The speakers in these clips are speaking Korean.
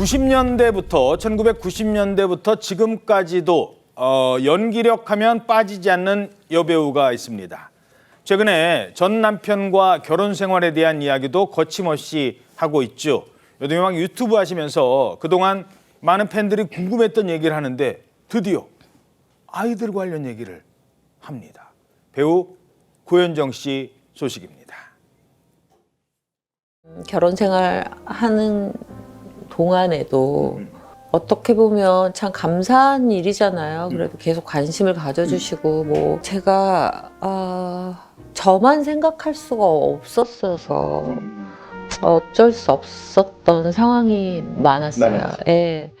90년대부터 1990년대부터 지금까지도 연기력 하면 빠지지 않는 여배우가 있습니다. 최근에 전 남편과 결혼 생활에 대한 이야기도 거침없이 하고 있죠. 요즘에 막 유튜브 하시면서 그동안 많은 팬들이 궁금했던 얘기를 하는데 드디어 아이들 관련 얘기를 합니다. 배우 고현정 씨 소식입니다. 결혼 생활 하는 동안에도 어떻게 보면 참 감사한 일이잖아요. 그래도 계속 관심을 가져주시고 뭐 제가 저만 생각할 수가 없었어서 어쩔 수 없었던 상황이 많았어요. 예.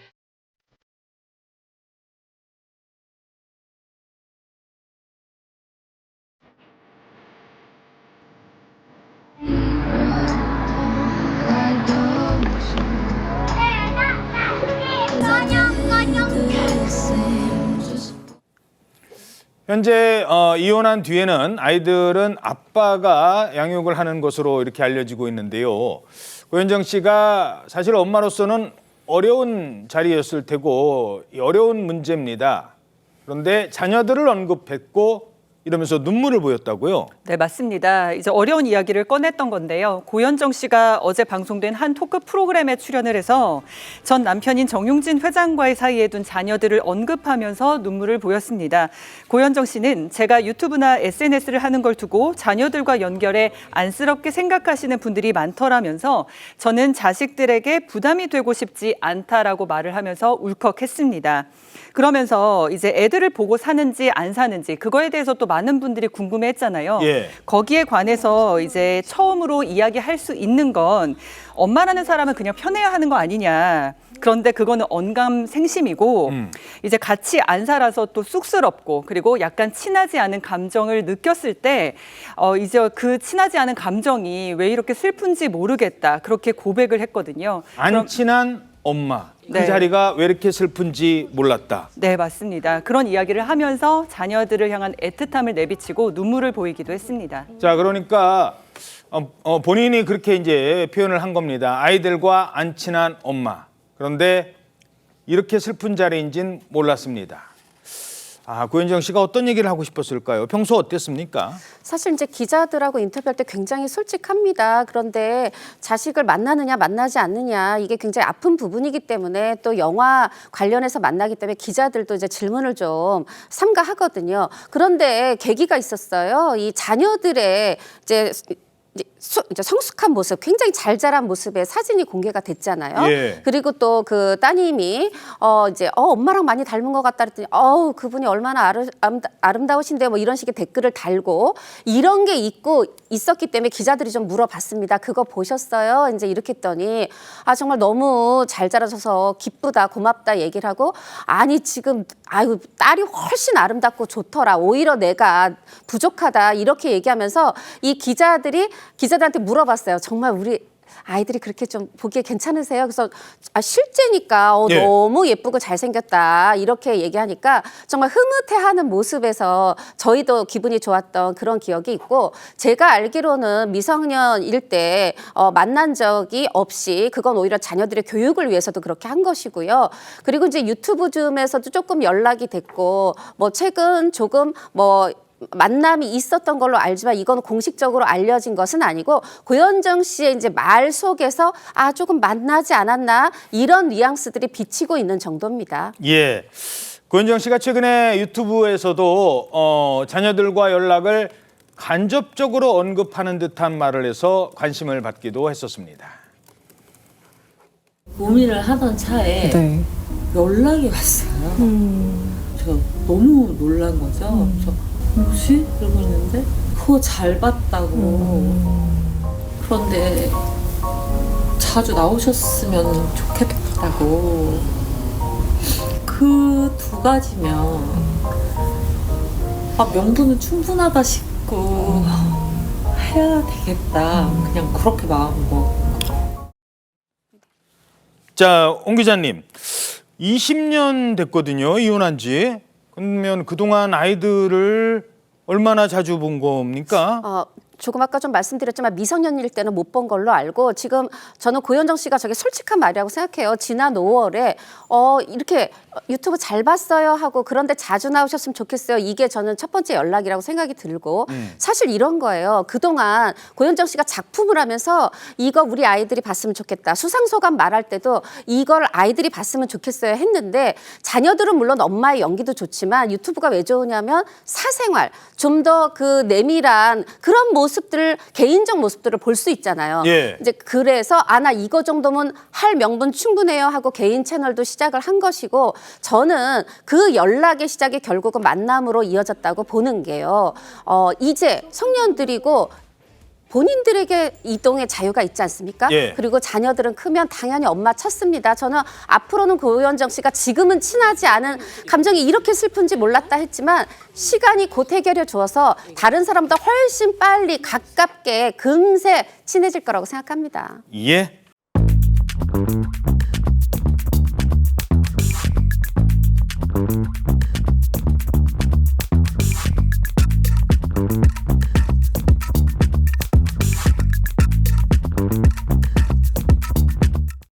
현재 이혼한 뒤에는 아이들은 아빠가 양육을 하는 것으로 이렇게 알려지고 있는데요. 고현정 씨가 사실 엄마로서는 어려운 자리였을 테고 어려운 문제입니다. 그런데 자녀들을 언급했고 이러면서 눈물을 보였다고요? 네, 맞습니다. 이제 어려운 이야기를 꺼냈던 건데요. 고현정 씨가 어제 방송된 한 토크 프로그램에 출연을 해서 전 남편인 정용진 회장과의 사이에 둔 자녀들을 언급하면서 눈물을 보였습니다. 고현정 씨는 제가 유튜브나 SNS를 하는 걸 두고 자녀들과 연결해 안쓰럽게 생각하시는 분들이 많더라면서 저는 자식들에게 부담이 되고 싶지 않다라고 말을 하면서 울컥했습니다. 그러면서 이제 애들을 보고 사는지 안 사는지 그거에 대해서 또 많은 분들이 궁금해했잖아요. 예. 거기에 관해서 이제 처음으로 이야기할 수 있는 건 엄마라는 사람은 그냥 편해야 하는 거 아니냐. 그런데 그거는 언감생심이고 이제 같이 안 살아서 또 쑥스럽고 그리고 약간 친하지 않은 감정을 느꼈을 때 이제 그 친하지 않은 감정이 왜 이렇게 슬픈지 모르겠다. 그렇게 고백을 했거든요. 안 친한 엄마. 그 네. 자리가 왜 이렇게 슬픈지 몰랐다. 네, 맞습니다. 그런 이야기를 하면서 자녀들을 향한 애틋함을 내비치고 눈물을 보이기도 했습니다. 자, 그러니까 본인이 그렇게 이제 표현을 한 겁니다. 아이들과 안 친한 엄마. 그런데 이렇게 슬픈 자리인진 몰랐습니다. 고현정 씨가 어떤 얘기를 하고 싶었을까요? 평소 어땠습니까? 사실 이제 기자들하고 인터뷰할 때 굉장히 솔직합니다. 그런데 자식을 만나느냐 만나지 않느냐 이게 굉장히 아픈 부분이기 때문에 또 영화 관련해서 만나기 때문에 기자들도 이제 질문을 좀 삼가하거든요. 그런데 계기가 있었어요. 이 자녀들의 이제 성숙한 모습, 굉장히 잘 자란 모습의 사진이 공개가 됐잖아요. 예. 그리고 또 그 따님이 엄마랑 많이 닮은 것 같다 그랬더니 그분이 얼마나 아름다우신데 뭐 이런 식의 댓글을 달고 이런 게 있었기 때문에 기자들이 좀 물어봤습니다. 그거 보셨어요? 이제 이렇게 했더니 정말 너무 잘 자라셔서 기쁘다, 고맙다 얘기를 하고 아니 지금 딸이 훨씬 아름답고 좋더라. 오히려 내가 부족하다 이렇게 얘기하면서 이 기자들한테 물어봤어요. 정말 우리 아이들이 그렇게 좀 보기에 괜찮으세요? 그래서 실제니까 예. 너무 예쁘고 잘생겼다 이렇게 얘기하니까 정말 흐뭇해하는 모습에서 저희도 기분이 좋았던 그런 기억이 있고 제가 알기로는 미성년일 때 만난 적이 없이 그건 오히려 자녀들의 교육을 위해서도 그렇게 한 것이고요. 그리고 이제 유튜브 줌에서도 조금 연락이 됐고 뭐 최근 조금 만남이 있었던 걸로 알지만 이건 공식적으로 알려진 것은 아니고 고현정 씨의 이제 말 속에서 조금 만나지 않았나 이런 뉘앙스들이 비치고 있는 정도입니다. 예. 고현정 씨가 최근에 유튜브에서도 자녀들과 연락을 간접적으로 언급하는 듯한 말을 해서 관심을 받기도 했었습니다. 고민을 하던 차에 네. 연락이 왔어요. 제가 너무 놀란 거죠. 그래서 뭐지? 그러고 있는데 그거 잘 봤다고. 그런데 자주 나오셨으면 좋겠다고. 그 두 가지면 명분은 충분하다 싶고 해야 되겠다. 그냥 그렇게 마음을 먹고. 자, 옹 기자님. 20년 됐거든요, 이혼한 지. 그러면 그동안 아이들을 얼마나 자주 본 겁니까? 조금 아까 좀 말씀드렸지만 미성년일 때는 못 본 걸로 알고 지금 저는 고현정 씨가 저게 솔직한 말이라고 생각해요. 지난 5월에 이렇게 유튜브 잘 봤어요 하고 그런데 자주 나오셨으면 좋겠어요. 이게 저는 첫 번째 연락이라고 생각이 들고 사실 이런 거예요. 그동안 고현정 씨가 작품을 하면서 이거 우리 아이들이 봤으면 좋겠다. 수상소감 말할 때도 이걸 아이들이 봤으면 좋겠어요 했는데 자녀들은 물론 엄마의 연기도 좋지만 유튜브가 왜 좋으냐면 사생활 좀 더 그 내밀한 그런 모습들을 개인적 모습들을 볼 수 있잖아요. 예. 이제 그래서 나 이거 정도면 할 명분 충분해요 하고 개인 채널도 시작을 한 것이고 저는 그 연락의 시작이 결국은 만남으로 이어졌다고 보는 게요. 이제 성년들이고 본인들에게 이동의 자유가 있지 않습니까? 예. 그리고 자녀들은 크면 당연히 엄마 찾습니다. 저는 앞으로는 고현정 씨가 지금은 친하지 않은 감정이 이렇게 슬픈지 몰랐다 했지만 시간이 곧 해결해 주어서 다른 사람보다 훨씬 빨리 가깝게 금세 친해질 거라고 생각합니다. 예.